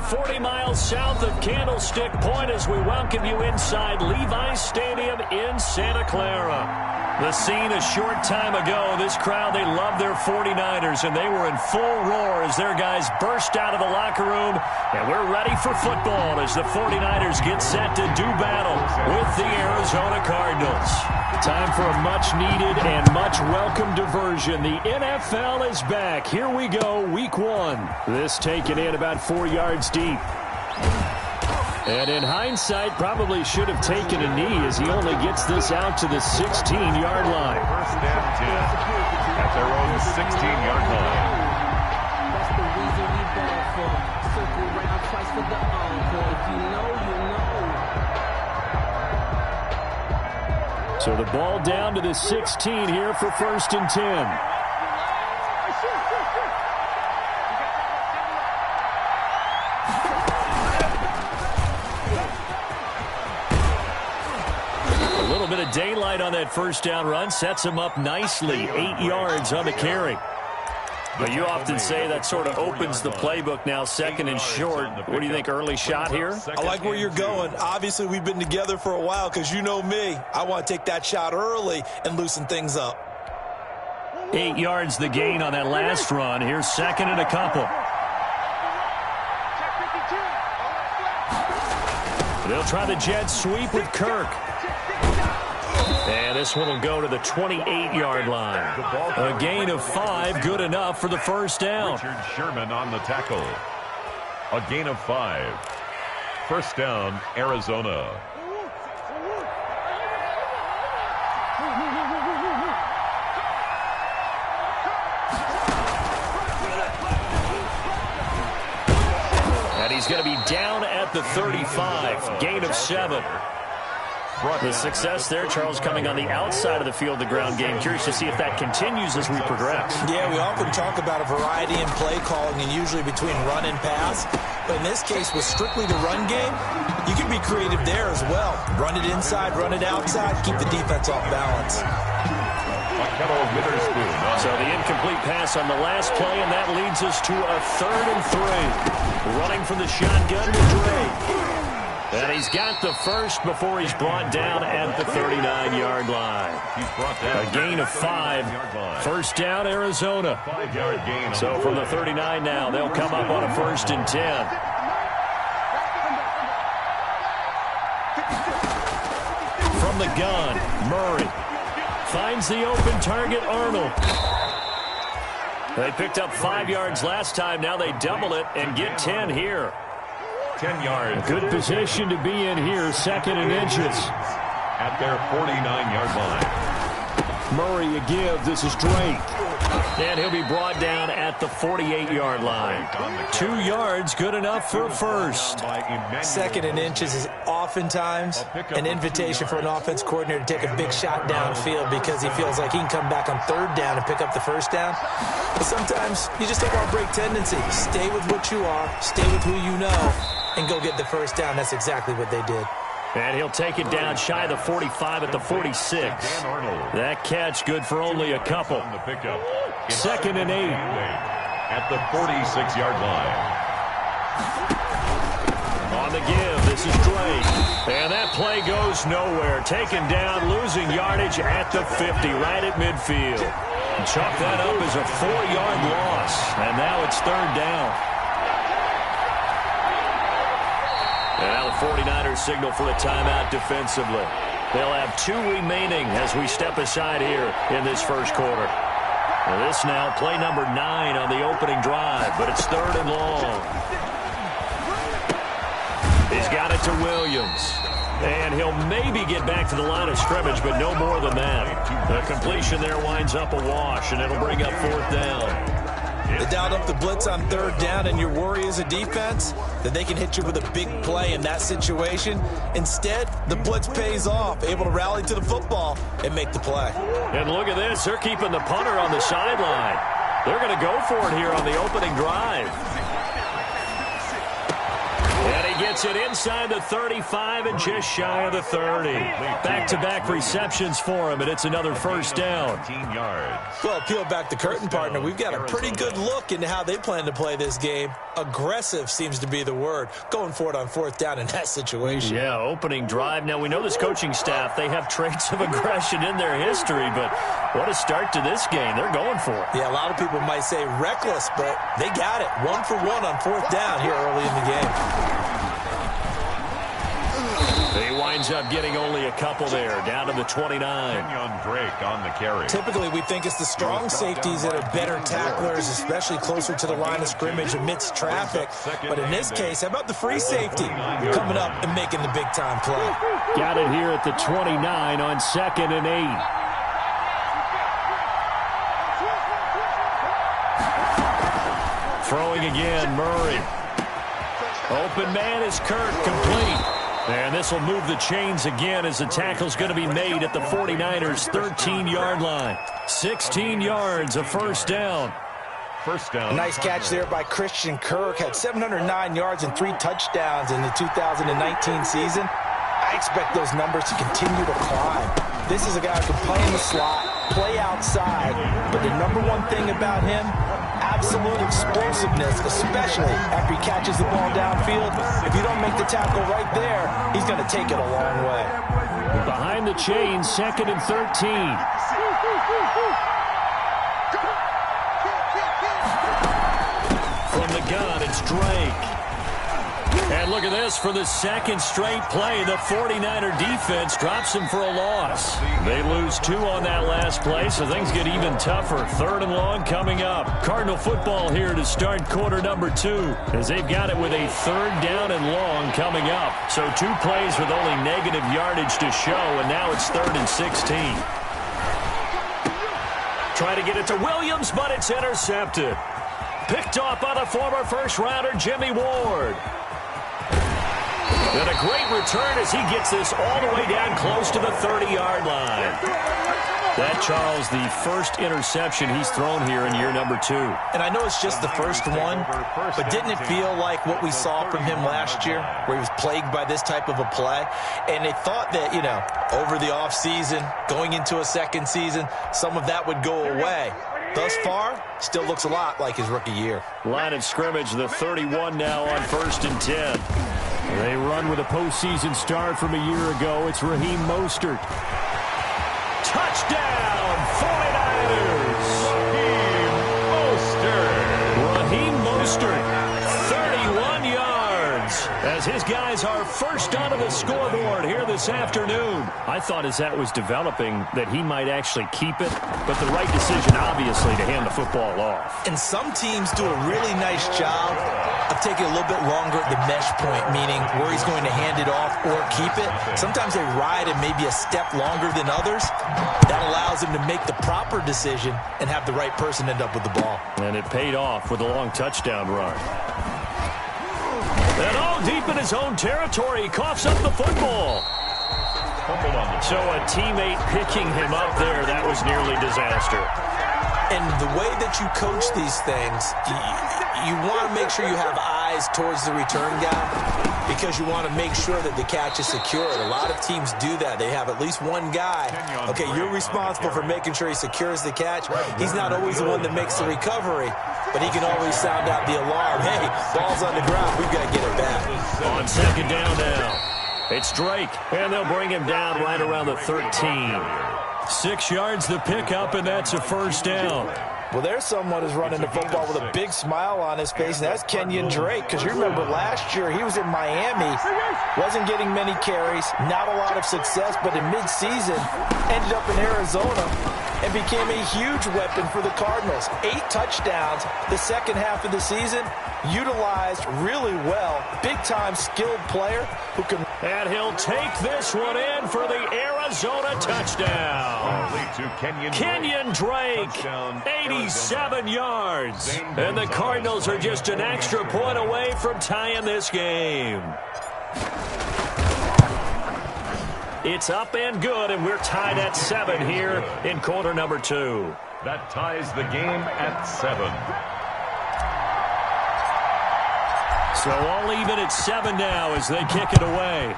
40 miles south of Candlestick Point as we welcome you inside Levi's Stadium in Santa Clara. The scene a short time ago, this crowd, they love their 49ers, and they were in full roar as their guys burst out of the locker room. And we're ready for football as the 49ers get set to do battle with the Arizona Cardinals. Time for a much-needed and much-welcome diversion. The NFL is back. Here we go, Week 1. This taken in about 4 yards deep. And in hindsight, probably should have taken a knee as he only gets this out to the 16-yard line. First down 10 at their own 16-yard line. That's the reason we ball for. Circle around twice for the encore. If you know, you know. So the ball down to the 16 here for 1st and 10. Bit of daylight on that first down run sets him up nicely. 8 yards on the carry. But you often say that sort of opens the playbook now, 2nd and short. What do you think, early shot here? I like where you're going. Obviously, we've been together for a while because you know me. I want to take that shot early and loosen things up. 8 yards the gain on that last run. Here's 2nd and a couple. They'll try the jet sweep with Kirk. And this one will go to the 28-yard line. A gain of 5, good enough for the first down. Richard Sherman on the tackle. A gain of 5. First down, Arizona. And he's going to be down at the 35. Gain of 7. The success there, Charles, coming on the outside of the field, the ground game. Curious to see if that continues as we progress. Yeah, we often talk about a variety in play calling and usually between run and pass. But in this case, with strictly the run game, you can be creative there as well. Run it inside, run it outside, keep the defense off balance. So the incomplete pass on the last play, and that leads us to a 3rd and 3. Running from the shotgun to Drake. And he's got the first before he's brought down at the 39-yard line. A gain of 5. First down, Arizona. So from the 39 now, they'll come up on a 1st and 10. From the gun, Murray finds the open target, Arnold. They picked up 5 yards last time. Now they double it and get 10 here. 10 yards. Good position to be in here, 2nd and inches. At their 49-yard line. Murray a give. This is Drake. And he'll be brought down at the 48-yard line. 2 yards, good enough for a first. 2nd and inches is oftentimes an invitation for an offense coordinator to take a big shot downfield because he feels like he can come back on 3rd down and pick up the first down. But sometimes you just don't want to break tendency. Stay with what you are, stay with who you know, and go get the first down. That's exactly what they did. And he'll take it down shy of the 45 at the 46. That catch good for only a couple. 2nd and 8. At the 46-yard line. On the give, this is Drake. And that play goes nowhere. Taken down, losing yardage at the 50, right at midfield. Chalk that up as a 4-yard loss. And now it's 3rd down. And now the 49ers signal for a timeout defensively. They'll have 2 remaining as we step aside here in this first quarter. And this now, play number 9 on the opening drive, but it's 3rd and long. He's got it to Williams. And he'll maybe get back to the line of scrimmage, but no more than that. The completion there winds up a wash, and it'll bring up 4th down. They dialed up the blitz on 3rd down, and your worry as a defense that they can hit you with a big play in that situation. Instead, the blitz pays off, able to rally to the football and make the play. And look at this. They're keeping the punter on the sideline. They're going to go for it here on the opening drive. And he he gets it inside the 35 and just shy of the 30. Back-to-back receptions for him, and it's another first down. Well, peel back the curtain, partner. We've got a pretty good look into how they plan to play this game. Aggressive seems to be the word. Going for it on fourth down in that situation. Yeah, opening drive. Now, we know this coaching staff, they have traits of aggression in their history, but what a start to this game. They're going for it. Yeah, a lot of people might say reckless, but they got it. 1 for 1 on fourth down here early in the game. He winds up getting only a couple there, down to the 29. Kenyon Drake on the carry. Typically, we think it's the strong safeties that are better tacklers, especially closer to the line of scrimmage amidst traffic. But in this case, how about the free safety coming up and making the big-time play? Got it here at the 29 on 2nd and 8. Throwing again, Murray. Open man is Kirk, complete. And this will move the chains again as the tackle's going to be made at the 49ers' 13-yard line. 16 yards, a first down. First down. Nice catch there by Christian Kirk. Had 709 yards and 3 touchdowns in the 2019 season. I expect those numbers to continue to climb. This is a guy who can play in the slot, play outside, but the number one thing about him, absolute explosiveness, especially after he catches the ball downfield. If you don't make the tackle right there, he's going to take it a long way. Behind the chains, 2nd and 13. From the gun, it's Drake. And look at this, for the second straight play, the 49er defense drops him for a loss. They lose 2 on that last play, so things get even tougher. 3rd and long coming up. Cardinal football here to start quarter number 2, as they've got it with a 3rd down and long coming up. So 2 plays with only negative yardage to show, and now it's 3rd and 16. Try to get it to Williams, but it's intercepted. Picked off by the former first-rounder Jimmy Ward. And a great return as he gets this all the way down close to the 30-yard line. That, Charles, the first interception he's thrown here in year number 2. And I know it's just the first one, but didn't it feel like what we saw from him last year, where he was plagued by this type of a play? And they thought that, you know, over the offseason, going into a second season, some of that would go away. Thus far, still looks a lot like his rookie year. Line of scrimmage, the 31 now on 1st and 10. They run with a postseason start from a year ago. It's Raheem Mostert. Touchdown, 49ers! Raheem Mostert, 31 yards, as his guys are first onto the scoreboard here this afternoon. I thought as that was developing that he might actually keep it, but the right decision, obviously, to hand the football off. And some teams do a really nice job of taking a little bit longer at the mesh point, meaning where he's going to hand it off or keep it. Sometimes they ride it maybe a step longer than others. That allows him to make the proper decision and have the right person end up with the ball. And it paid off with a long touchdown run. And all deep in his own territory, he coughs up the football. So a teammate picking him up there, that was nearly disaster. And the way that you coach these things, you want to make sure you have eyes towards the return guy because you want to make sure that the catch is secured. A lot of teams do that. They have at least one guy. Okay, you're responsible for making sure he secures the catch. He's not always the one that makes the recovery, but he can always sound out the alarm. Hey, ball's on the ground. We've got to get it back. On 2nd down now, it's Drake, and they'll bring him down right around the 13. 6 yards the pickup, and that's a first down. Well, there's someone who's running the football with a big smile on his face, and that's Kenyon Drake, because you remember last year he was in Miami, wasn't getting many carries, not a lot of success, but in midseason ended up in Arizona and became a huge weapon for the Cardinals. 8 touchdowns the second half of the season, utilized really well. Big-time skilled player who can... And he'll take this one in for the Arizona touchdown. Kenyon Drake, 87 yards. And the Cardinals are just an extra point away from tying this game. It's up and good, and we're tied at 7 here in quarter number 2. That ties the game at 7. So all even at 7 now as they kick it away.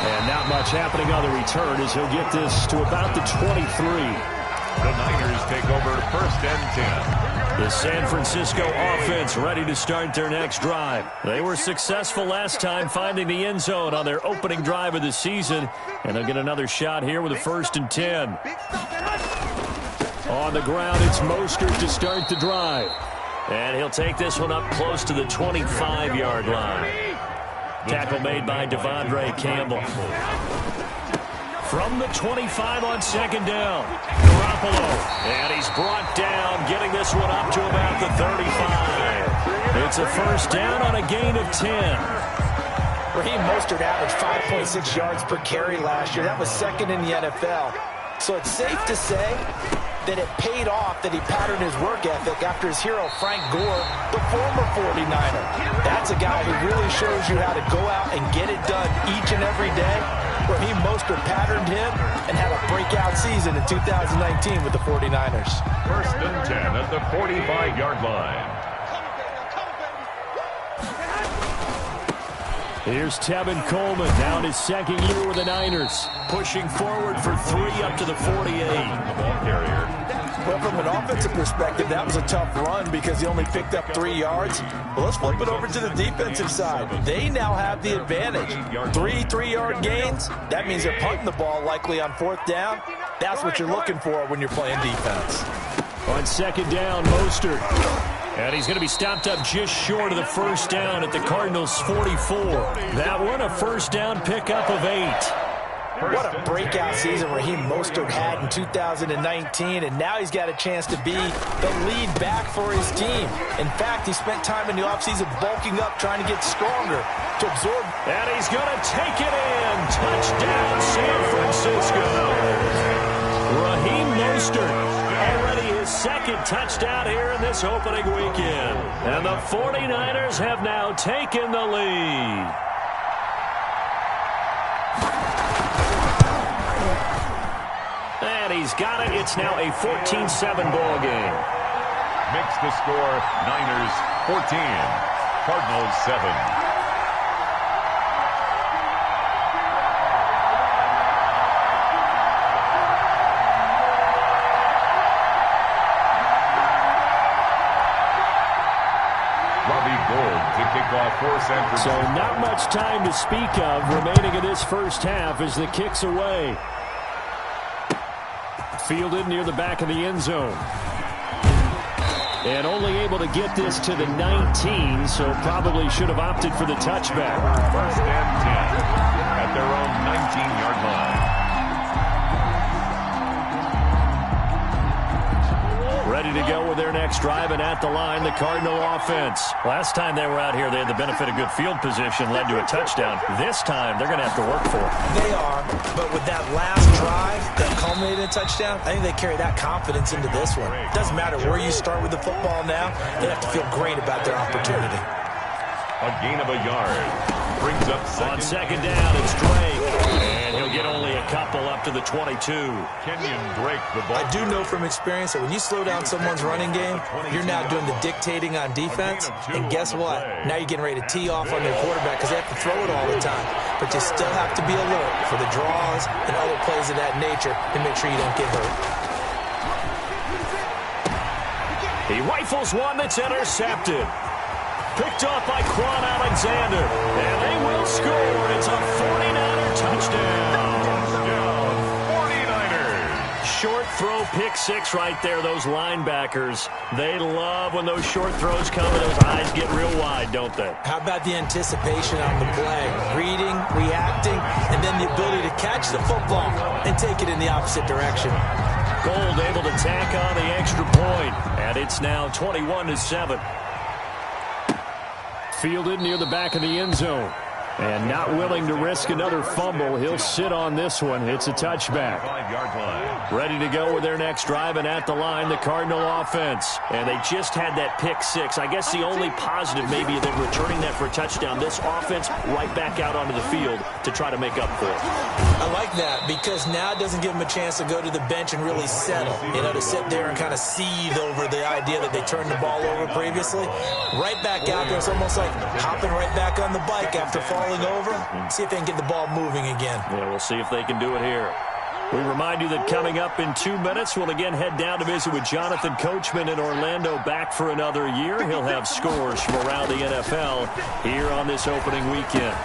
And not much happening on the return as he'll get this to about the 23. The Niners take over 1st and 10. The San Francisco offense ready to start their next drive. They were successful last time finding the end zone on their opening drive of the season, and they'll get another shot here with a 1st and 10. On the ground, it's Mostert to start the drive. And he'll take this one up close to the 25-yard line. Tackle made by Devondre Campbell. From the 25 on 2nd down, Garoppolo. And he's brought down, getting this one up to about the 35. It's a 1st down on a gain of 10. Raheem Mostert averaged 5.6 yards per carry last year. That was 2nd in the NFL. So it's safe to say that it paid off that he patterned his work ethic after his hero Frank Gore, the former 49er. That's a guy who really shows you how to go out and get it done each and every day. Raheem Mostert patterned him and had a breakout season in 2019 with the 49ers. 1st and 10 at the 45-yard line. Here's Tevin Coleman, now in his 2nd year with the Niners. Pushing forward for 3 up to the 48. The ball carrier. Well, from an offensive perspective, that was a tough run because he only picked up 3 yards. Well, let's flip it over to the defensive side. They now have the advantage. 3 3-yard gains. That means they're punting the ball likely on 4th down. That's what you're looking for when you're playing defense. On 2nd down, Mostert. And he's going to be stopped up just short of the 1st down at the Cardinals' 44. That one, a 1st down pickup of 8. What a breakout season Raheem Mostert had in 2019, and now he's got a chance to be the lead back for his team. In fact, he spent time in the offseason bulking up, trying to get stronger to absorb. And he's going to take it in. Touchdown, San Francisco. Raheem Mostert, already his 2nd touchdown here in this opening weekend. And the 49ers have now taken the lead. And he's got it. It's now a 14-7 ball game. Makes the score Niners 14, Cardinals 7. So not much time to speak of remaining in this 1st half as the kick's away. Fielded near the back of the end zone. And only able to get this to the 19, so probably should have opted for the touchback. 1st and 10 at their own 19-yard line. Ready to go with their next drive, and at the line, the Cardinal offense. Last time they were out here, they had the benefit of good field position, led to a touchdown. This time, they're going to have to work for it. They are, but with that last drive that culminated in a touchdown, I think they carry that confidence into this one. It doesn't matter where you start with the football now. They have to feel great about their opportunity. A gain of a yard. Brings up on 2nd down, it's Drake. And he'll get only a couple up to the 22. Kenyon Drake, the ball. I do know from experience that when you slow down someone's running game, you're now doing the dictating on defense. And guess what? Now you're getting ready to tee off on their quarterback because they have to throw it all the time. But you still have to be alert for the draws and other plays of that nature to make sure you don't get hurt. He rifles one that's intercepted. Picked off by Quan Alexander. And they will score. It's a 49er touchdown. 49ers. Short throw, pick 6 right there. Those linebackers, they love when those short throws come and those eyes get real wide, don't they? How about the anticipation on the play? Reading, reacting, and then the ability to catch the football and take it in the opposite direction. Gold able to tack on the extra point. And it's now 21-7. Fielded near the back of the end zone. And not willing to risk another fumble. He'll sit on this one. It's a touchback. 5-yard line. Ready to go with their next drive, and at the line, the Cardinal offense. And they just had that pick six. I guess the only positive maybe that returning that for a touchdown. This offense right back out onto the field to try to make up for it. I like that because now it doesn't give them a chance to go to the bench and really settle. You know, to sit there and kind of seethe over the idea that they turned the ball over previously. Right back out there. It's almost like hopping right back on the bike after falling over. See if they can get the ball moving again. Yeah, we'll see if they can do it here. We remind you that coming up in 2 minutes, we'll again head down to visit with Jonathan Coachman in Orlando, back for another year. He'll have scores from around the NFL here on this opening weekend.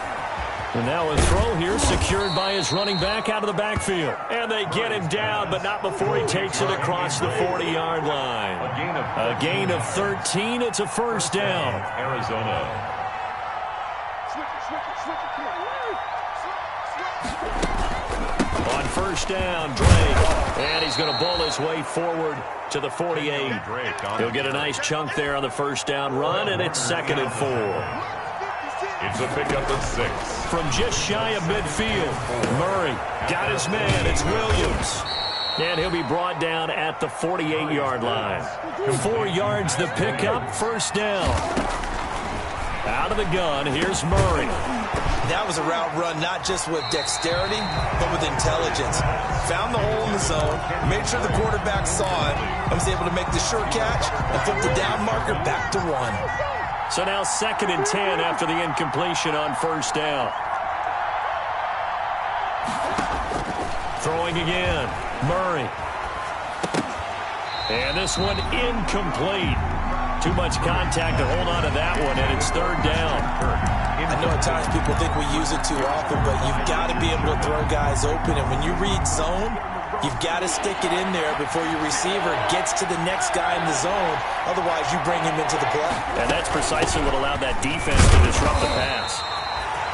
And now a throw here secured by his running back out of the backfield. And they get him down, but not before he takes it across the 40-yard line. A gain of 13. It's a first down. Arizona. On first down, Drake. And he's going to bowl his way forward to the 48. He'll get a nice chunk there on the first down run, and it's 2nd and 4. It's a pickup of 6. From just shy of midfield, Murray got his man. It's Williams. And he'll be brought down at the 48-yard line. 4 yards the pickup, first down. Out of the gun, here's Murray. That was a route run not just with dexterity, but with intelligence. Found the hole in the zone, made sure the quarterback saw it, and was able to make the sure catch and flip the down marker back to 1. So now 2nd and 10 after the incompletion on first down. Throwing again, Murray. And this one incomplete. Too much contact to hold on to that one, and it's 3rd down. I know at times people think we use it too often, but you've got to be able to throw guys open. And when you read zone, you've got to stick it in there before your receiver gets to the next guy in the zone. Otherwise, you bring him into the play. And that's precisely what allowed that defense to disrupt the pass.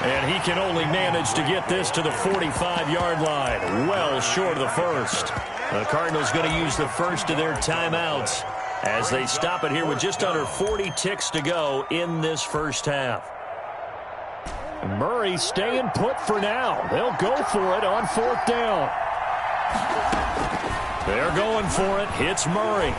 And he can only manage to get this to the 45-yard line, well short of the first. The Cardinals going to use the first of their timeouts as they stop it here with just under 40 ticks to go in this first half. Murray staying put for now. They'll go for it on 4th down. They're going for it. It's Murray.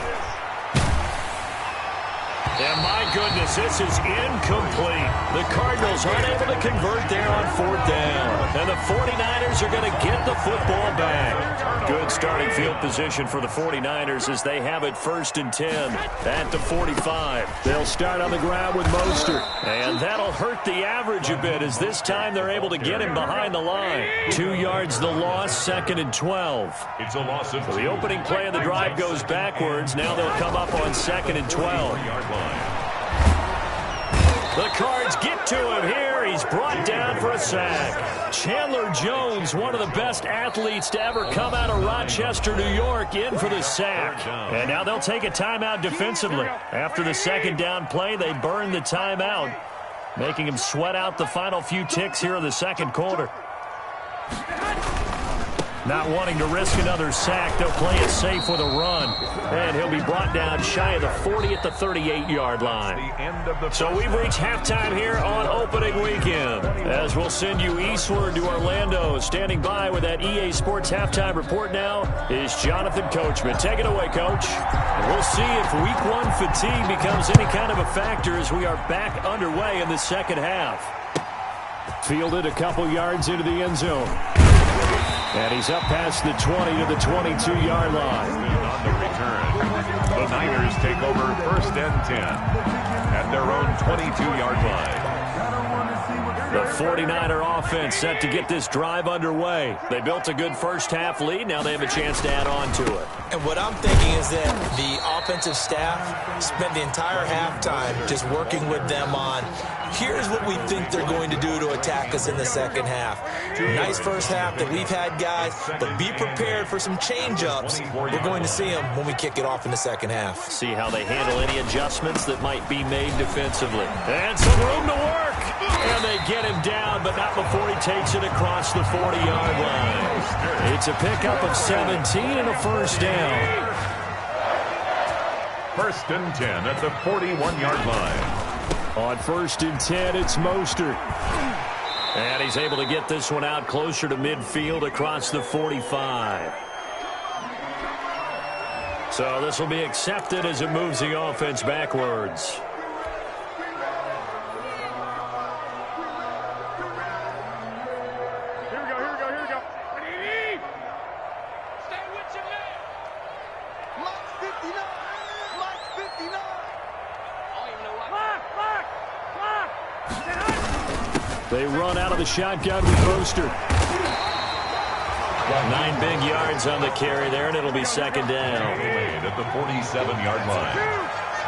And my goodness, this is incomplete. The Cardinals unable to convert there on 4th down. And the 49ers are going to get the football back. Good starting field position for the 49ers as they have it 1st and 10 at the 45. They'll start on the ground with Mostert. And that'll hurt the average a bit as this time they're able to get him behind the line. 2 yards the loss, 2nd and 12. It's a loss of 2. So the opening play of the drive goes backwards. Now they'll come up on 2nd and 12. The Cards get to him here. He's brought down for a sack. Chandler Jones, one of the best athletes to ever come out of Rochester, New York, in for the sack. And now they'll take a timeout defensively. After the 2nd down play, they burn the timeout, making him sweat out the final few ticks here in the 2nd quarter. Not wanting to risk another sack, they'll play it safe with a run. And he'll be brought down shy of the 40 at the 38-yard line. So we've reached halftime here on opening weekend. As we'll send you eastward to Orlando. Standing by with that EA Sports halftime report now is Jonathan Coachman. Take it away, Coach. And we'll see if Week 1 fatigue becomes any kind of a factor as we are back underway in the second half. Fielded a couple yards into the end zone. And he's up past the 20 to the 22-yard line. On the return, the Niners take over 1st and 10 at their own 22-yard line. The 49er offense set to get this drive underway. They built a good first half lead. Now they have a chance to add on to it. And what I'm thinking is that the offensive staff spent the entire halftime just working with them on, here's what we think they're going to do to attack us in the second half. Nice first half that we've had, guys, but be prepared for some change-ups. We're going to see them when we kick it off in the second half. See how they handle any adjustments that might be made defensively. And some room to work. And they get him down, but not before he takes it across the 40-yard line. It's a pickup of 17 and a first down. 1st and 10 at the 41-yard line. On 1st and 10, it's Mostert. And he's able to get this one out closer to midfield across the 45. So this will be accepted as it moves the offense backwards. They run out of the shotgun with Boster. 9 big yards on the carry there, and it'll be second down. At the 47-yard line.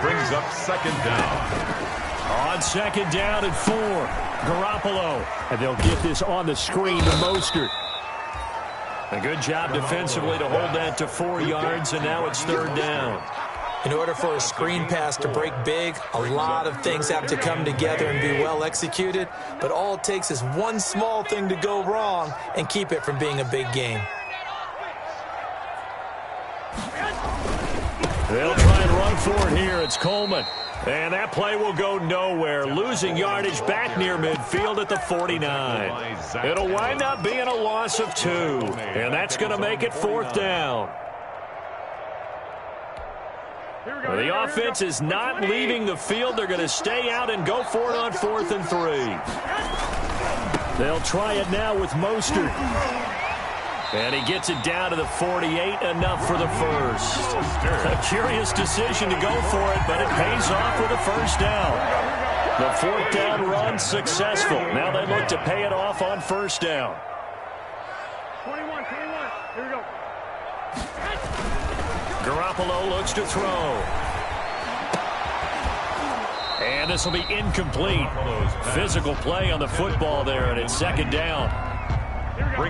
Brings up second down. On second down and 4. Garoppolo. And they'll get this on the screen to Mostert. A good job defensively to hold that to 4 yards, and now it's third down. In order for a screen pass to break big, a lot of things have to come together and be well executed, but all it takes is one small thing to go wrong and keep it from being a big game. They'll try and run for it here. It's Coleman. And that play will go nowhere, losing yardage back near midfield at the 49. It'll wind up being a loss of 2, and that's going to make it fourth down. The offense is not leaving the field. They're going to stay out and go for it on 4th and 3. They'll try it now with Mostert. And he gets it down to the 48, enough for the first. A curious decision to go for it, but it pays off with a first down. The 4th down run successful. Now they look to pay it off on first down. 21, here we go. Garoppolo looks to throw. And this will be incomplete. Physical play on the football there, and it's second down.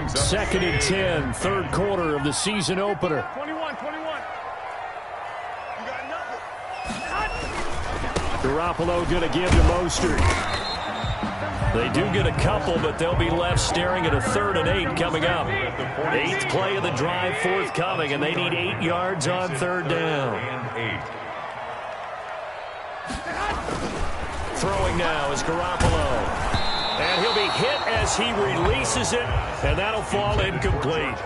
Second and 10, third quarter of the season opener. 21. Garoppolo going to give to Mostert. They do get a couple, but they'll be left staring at a 3rd and 8 coming up. 8th play of the drive forthcoming, and they need 8 yards on third down. Throwing now is Garoppolo. And he'll be hit as he releases it, and that'll fall incomplete.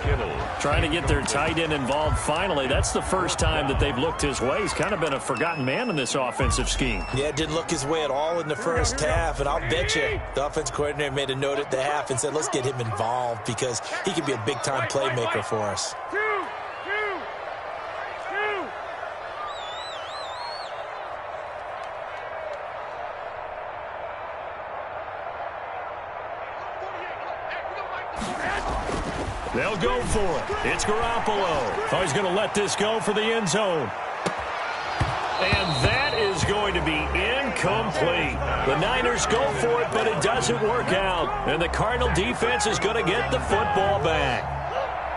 Trying to get their tight end involved finally. That's the first time that they've looked his way. He's kind of been a forgotten man in this offensive scheme. Yeah, it didn't look his way at all in the first half, and I'll bet you the offense coordinator made a note at the half and said, let's get him involved because he could be a big-time playmaker for us. They'll go for it. It's Garoppolo. Oh, he's going to let this go for the end zone. And that is going to be incomplete. The Niners go for it, but it doesn't work out. And the Cardinal defense is going to get the football back.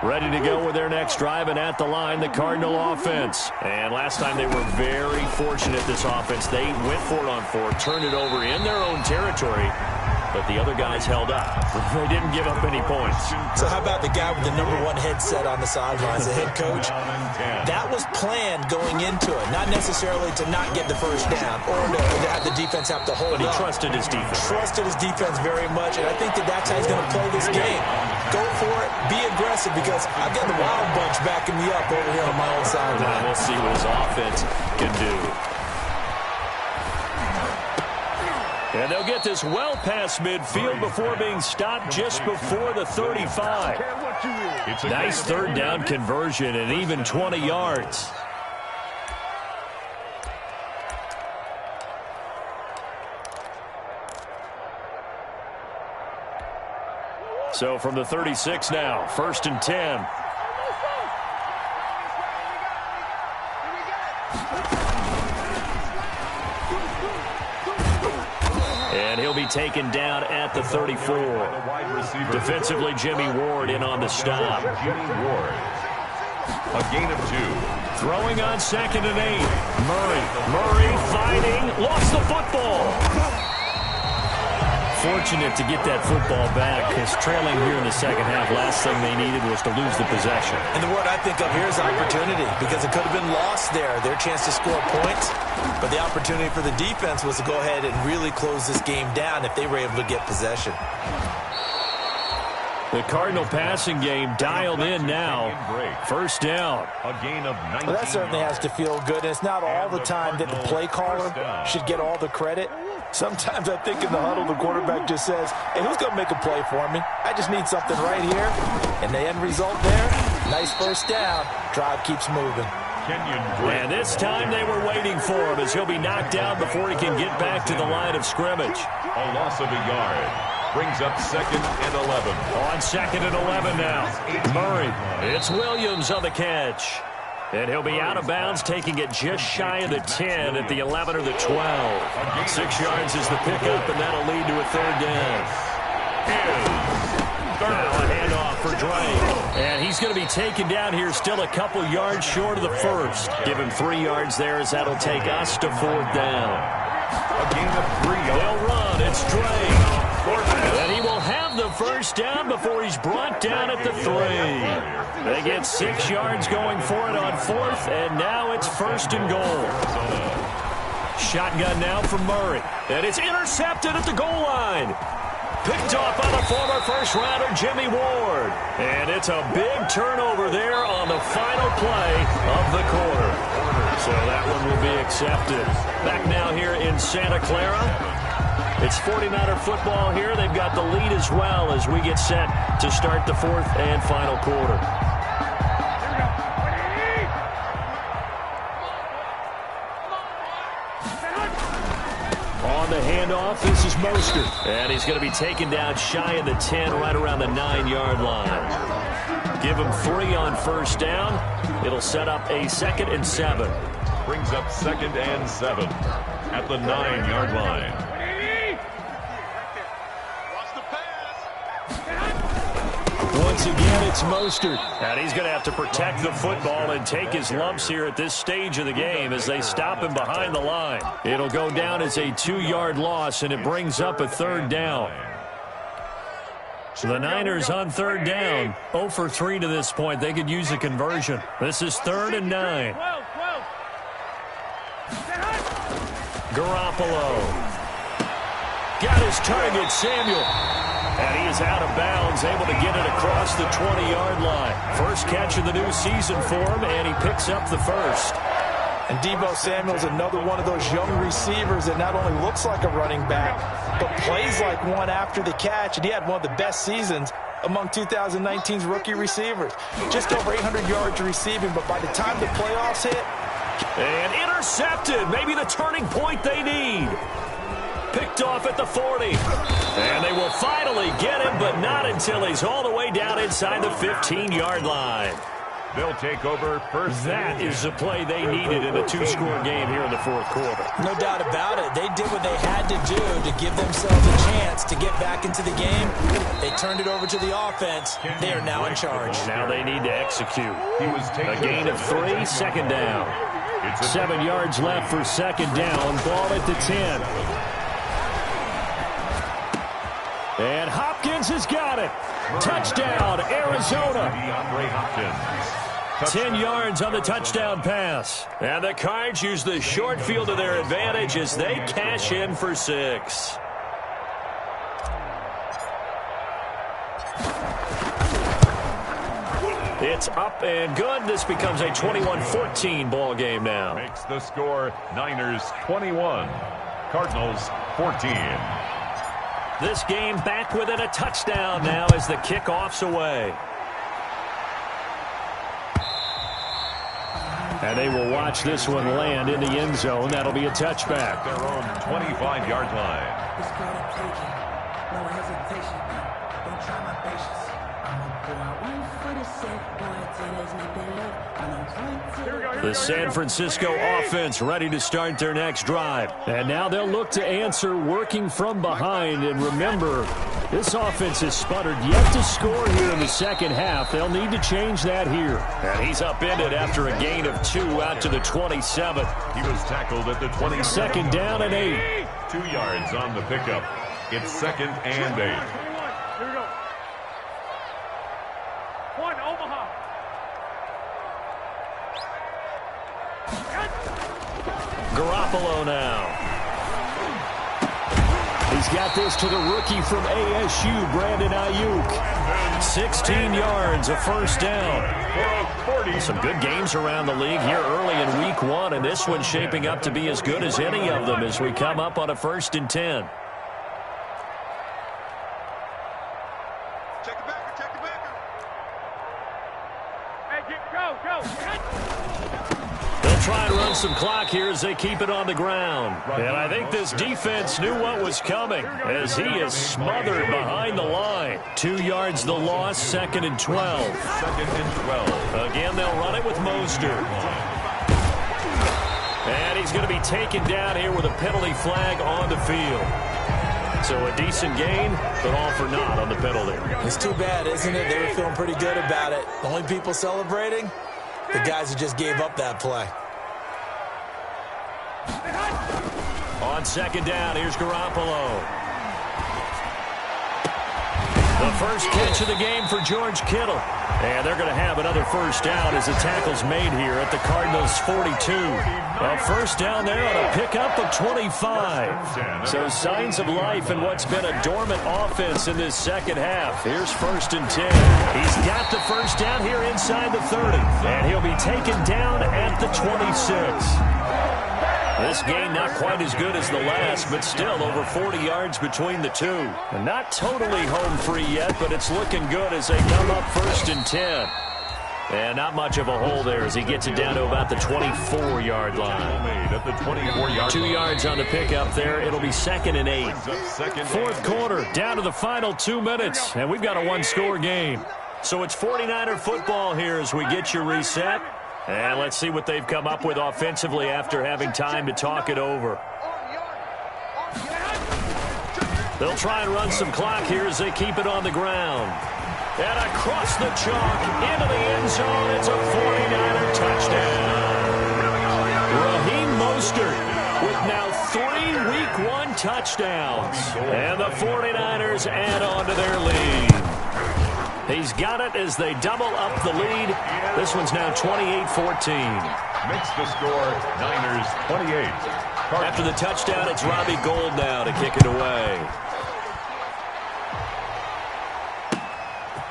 Ready to go with their next drive, and at the line, the Cardinal offense. And last time they were very fortunate, this offense. They went for it on 4, turned it over in their own territory, but the other guys held up. They didn't give up any points. So how about the guy with the #1 headset on the sidelines, the head coach? That was planned going into it, not necessarily to not get the first down or to have the defense have to hold up. But he trusted his defense. Trusted his defense very much, and I think that's how he's going to play this game. Go for it, be aggressive, because I've got the Wild Bunch backing me up over here on my own sideline. We'll see what his offense can do. And they'll get this well past midfield before being stopped just before the 35. Nice third down conversion and even 20 yards. So from the 36 now, 1st and 10. And he'll be taken down at the 34. Defensively, Jimmy Ward in on the stop. Jimmy Ward. A gain of 2. Throwing on 2nd and 8. Murray fighting, lost the football. fortunate to get that football back because trailing here in the second half, last thing they needed was to lose the possession. And the word I think of here is opportunity because it could have been lost there, their chance to score points. But the opportunity for the defense was to go ahead and really close this game down if they were able to get possession. The Cardinal passing game dialed in now. First down. A gain of 19. Well, that certainly has to feel good. And it's not all the time that the play caller should get all the credit. Sometimes I think in the huddle, the quarterback just says, hey, who's going to make a play for me? I just need something right here. And the end result there, nice first down. Drive keeps moving. And this time they were waiting for him as he'll be knocked down before he can get back to the line of scrimmage. A loss of a yard. Brings up 2nd and 11. On 2nd and 11 now. Murray. It's Williams on the catch. And he'll be out of bounds, taking it just shy of the 10 at the 11 or the 12. 6 yards is the pickup, and that'll lead to a third down. Now a handoff for Drake. And he's going to be taken down here, still a couple yards short of the first. Give him 3 yards there as that'll take us to 4th down. A gain of 3 yards. They'll run. It's Drake. And he will have the first down before he's brought down at the 3. They get 6 yards going for it on 4th, and now it's 1st and goal. Shotgun now from Murray. And it's intercepted at the goal line. Picked off by the former first-rounder Jimmy Ward. And it's a big turnover there on the final play of the quarter. So that one will be accepted. Back now here in Santa Clara. It's 49er football here. They've got the lead as well as we get set to start the 4th and final quarter. On the handoff, this is Mostert. And he's going to be taken down shy of the 10, right around the 9-yard line. Give him 3 on first down. It'll set up a 2nd and 7. Brings up 2nd and 7 at the 9-yard line. Once again, it's Mostert. And he's going to have to protect the football and take his lumps here at this stage of the game as they stop him behind the line. It'll go down as a 2-yard loss, and it brings up a 3rd down. So the Niners on 3rd down, 0 for 3 to this point. They could use a conversion. This is 3rd and 9. Garoppolo. Got his target, Samuel. And he is out of bounds, able to get it across the 20-yard line. First catch of the new season for him, and he picks up the first. And Deebo Samuel's another one of those young receivers that not only looks like a running back, but plays like one after the catch. And he had one of the best seasons among 2019's rookie receivers. Just over 800 yards receiving, but by the time the playoffs hit... And intercepted, maybe the turning point they need. Picked off at the 40. And they will finally get him, but not until he's all the way down inside the 15-yard line. They'll take over first. That is the play they needed in a 2-score game here in the 4th quarter. No doubt about it. They did what they had to do to give themselves a chance to get back into the game. They turned it over to the offense. They are now in charge. Now they need to execute. A gain of 3, 2nd down. 7 yards left for 2nd down. Ball at the 10. And Hopkins has got it. Touchdown, Arizona. 10 yards on the touchdown pass. And the Cards use the short field to their advantage as they cash in for 6. It's up and good. This becomes a 21-14 ball game now. Makes the score Niners 21, Cardinals 14. This game back within a touchdown now as the kickoff's away. And they will watch this one land in the end zone. That'll be a touchback. Their own 25-yard line. It's called a taking. No hesitation. Don't try my patience. I'm a boy. One for the set. Boy, till there's nothing left. I'm a The San Francisco offense ready to start their next drive. And now they'll look to answer working from behind. And remember, this offense has sputtered yet to score here in the second half. They'll need to change that here. And he's upended after a gain of 2 out to the 27. He was tackled at the 20. 2nd down and 8. 2 yards on the pickup. It's 2nd and 8. Here we go. 1, Omaha. Garoppolo now. He's got this to the rookie from ASU, Brandon Ayuk. 16 yards, a first down. Some good games around the league here early in week 1, and this one's shaping up to be as good as any of them as we come up on a 1st and 10. Check the backer. Hey, go. They'll try and run some clock here as they keep it on the ground. And I think this defense knew what was coming as he is smothered behind the line. 2 yards the loss, 2nd and 12. 2nd and 12. Again, they'll run it with Mostert. And he's going to be taken down here with a penalty flag on the field. So a decent gain, but all for naught on the penalty. It's too bad, isn't it? They were feeling pretty good about it. The only people celebrating, the guys who just gave up that play. On 2nd down, here's Garoppolo. The first catch of the game for George Kittle. And they're going to have another first down as the tackle's made here at the Cardinals' 42. A first down there on a pickup of 25. So signs of life in what's been a dormant offense in this second half. Here's 1st and 10. He's got the first down here inside the 30. And he'll be taken down at the 26. This game not quite as good as the last, but still over 40 yards between the two. And not totally home free yet, but it's looking good as they come up 1st and 10. And not much of a hole there as he gets it down to about the 24-yard line. 2 yards on the pickup there. It'll be 2nd and 8. 4th quarter, down to the final 2 minutes, and we've got a one-score game. So it's 49er football here as we get you reset. And let's see what they've come up with offensively after having time to talk it over. They'll try and run some clock here as they keep it on the ground. And across the chalk, into the end zone, it's a 49er touchdown. Raheem Mostert with now 3 Week 1 touchdowns. And the 49ers add on to their lead. He's got it as they double up the lead. This one's now 28-14. Makes the score Niners 28. After the touchdown, it's Robbie Gould now to kick it away.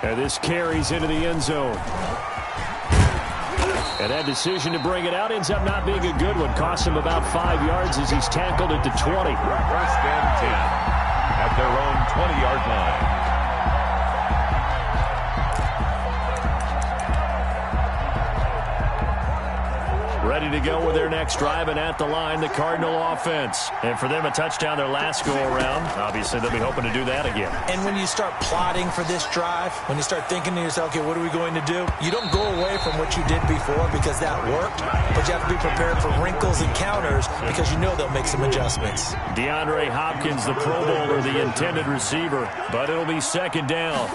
And this carries into the end zone. And that decision to bring it out ends up not being a good one. Costs him about 5 yards as he's tackled at the 20. 1st and 10 at their own 20-yard line. Ready to go with their next drive, and at the line, the Cardinal offense. And for them, a touchdown their last go-around. Obviously, they'll be hoping to do that again. And when you start plotting for this drive, when you start thinking to yourself, okay, what are we going to do? You don't go away from what you did before because that worked, but you have to be prepared for wrinkles and counters because you know they'll make some adjustments. DeAndre Hopkins, the Pro Bowler, the intended receiver, but it'll be 2nd down.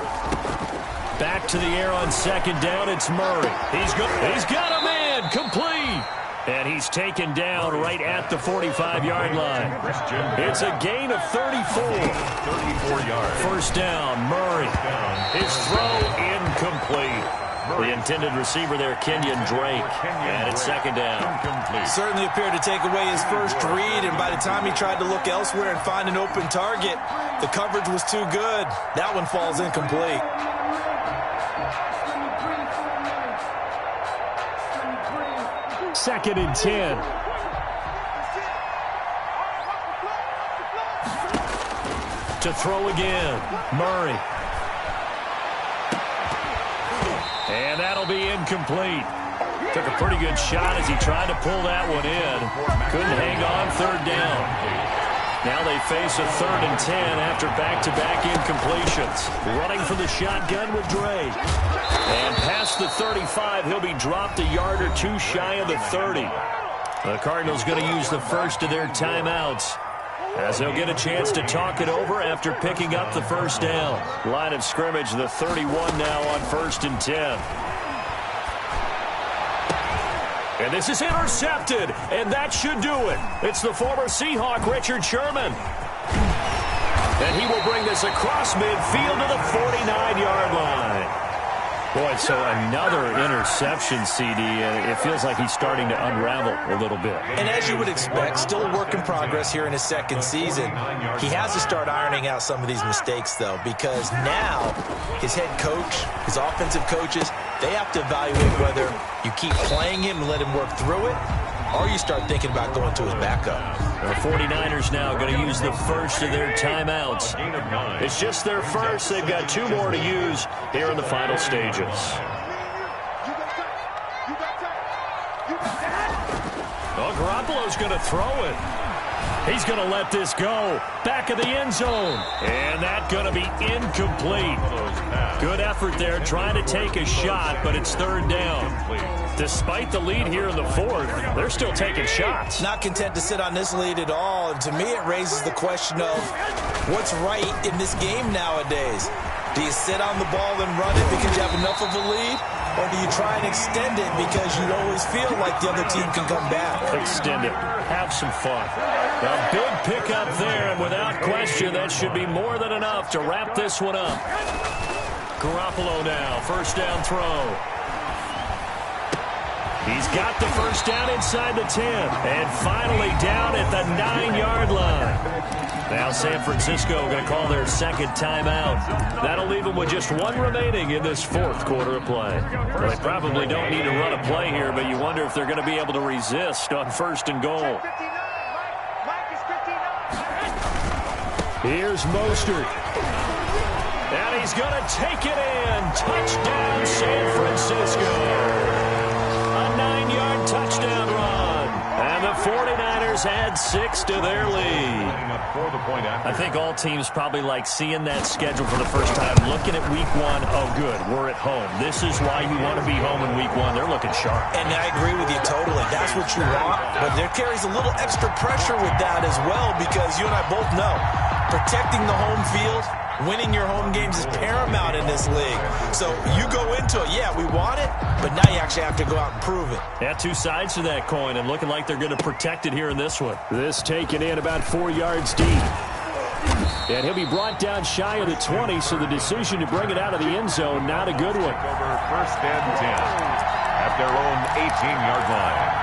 Back to the air on 2nd down, it's Murray. He's got a man, complete. And he's taken down right at the 45-yard line. It's a gain of 34. 34 yards. First down, Murray. His throw incomplete. The intended receiver there, Kenyon Drake. And it's 2nd down. Certainly appeared to take away his first read, and by the time he tried to look elsewhere and find an open target, the coverage was too good. That one falls incomplete. 2nd and 10. To throw again, Murray. And that'll be incomplete. Took a pretty good shot as he tried to pull that one in. Couldn't hang on, 3rd down. Now they face a 3rd and 10 after back-to-back incompletions. Running for the shotgun with Drake. And past the 35, he'll be dropped a yard or two shy of the 30. The Cardinals going to use the first of their timeouts as they'll get a chance to talk it over after picking up the first down. Line of scrimmage, the 31 now on 1st and 10. And this is intercepted, and that should do it. It's the former Seahawk, Richard Sherman. And he will bring this across midfield to the 49-yard line. Boy, so another interception, CD, and it feels like he's starting to unravel a little bit. And as you would expect, still a work in progress here in his second season. He has to start ironing out some of these mistakes, though, because now his head coach, his offensive coaches, they have to evaluate whether you keep playing him and let him work through it, or you start thinking about going to his backup. The 49ers now going to use the first of their timeouts. It's just their first. They've got 2 more to use here in the final stages. Oh, Garoppolo's going to throw it. He's going to let this go. Back of the end zone. And that's going to be incomplete. Good effort there trying to take a shot, but it's third down. Despite the lead here in the fourth, they're still taking shots. Not content to sit on this lead at all. And to me, it raises the question of what's right in this game nowadays. Do you sit on the ball and run it because you have enough of a lead? Or do you try and extend it because you always feel like the other team can come back? Extend it. Have some fun. A big pickup there, and without question, that should be more than enough to wrap this one up. Garoppolo now, first down throw. He's got the first down inside the 10. And finally down at the 9-yard line. Now San Francisco going to call their second timeout. That'll leave them with just 1 remaining in this fourth quarter of play. Well, they probably don't need to run a play here, but you wonder if they're going to be able to resist on first and goal. Here's Mostert. And he's going to take it in. Touchdown, San Francisco. A 9-yard touchdown run. And the 49ers add 6 to their lead. I think all teams probably like seeing that schedule for the first time, looking at week 1. Oh, good, we're at home. This is why you want to be home in week 1. They're looking sharp. And I agree with you totally. That's what you want. But there carries a little extra pressure with that as well, because you and I both know protecting the home field, winning your home games is paramount in this league. So you go into it, yeah, we want it, but now you actually have to go out and prove it. Yeah, 2 sides to that coin, and looking like they're going to protect it here in this one. This taken in about 4 yards deep. And he'll be brought down shy of the 20, so the decision to bring it out of the end zone, not a good one. Over first and 10 at their own 18-yard line.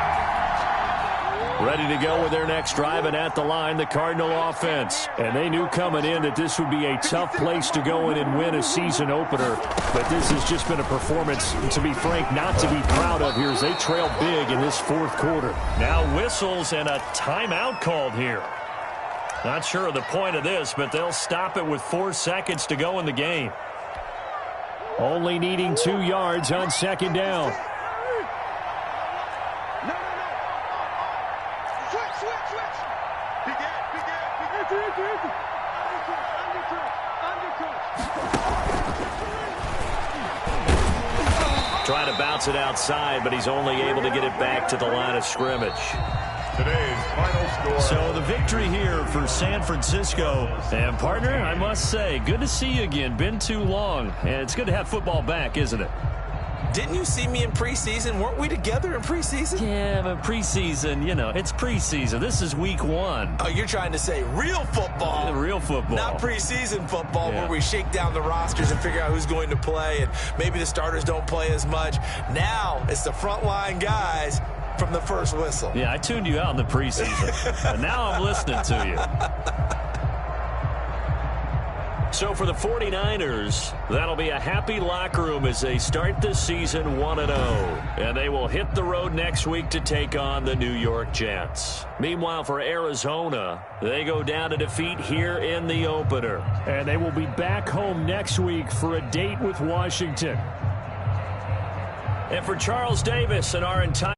Ready to go with their next drive, and at the line, the Cardinal offense. And they knew coming in that this would be a tough place to go in and win a season opener. But this has just been a performance, to be frank, not to be proud of here as they trail big in this fourth quarter. Now whistles and a timeout called here. Not sure of the point of this, but they'll stop it with 4 seconds to go in the game. Only needing 2 yards on second down. Trying to bounce it outside, but he's only able to get it back to the line of scrimmage. Today's final score. So the victory here for San Francisco. And, partner, I must say, good to see you again. Been too long. And it's good to have football back, isn't it? Didn't you see me in preseason? Weren't we together in preseason? Yeah, but preseason, you know, it's preseason. This is week 1. Oh, you're trying to say real football. Real football. Not preseason football where we shake down the rosters and figure out who's going to play, and maybe the starters don't play as much. Now it's the frontline guys from the first whistle. Yeah, I tuned you out in the preseason. But now I'm listening to you. So for the 49ers, that'll be a happy locker room as they start this season 1-0. And they will hit the road next week to take on the New York Jets. Meanwhile, for Arizona, they go down to defeat here in the opener. And they will be back home next week for a date with Washington. And for Charles Davis and our entire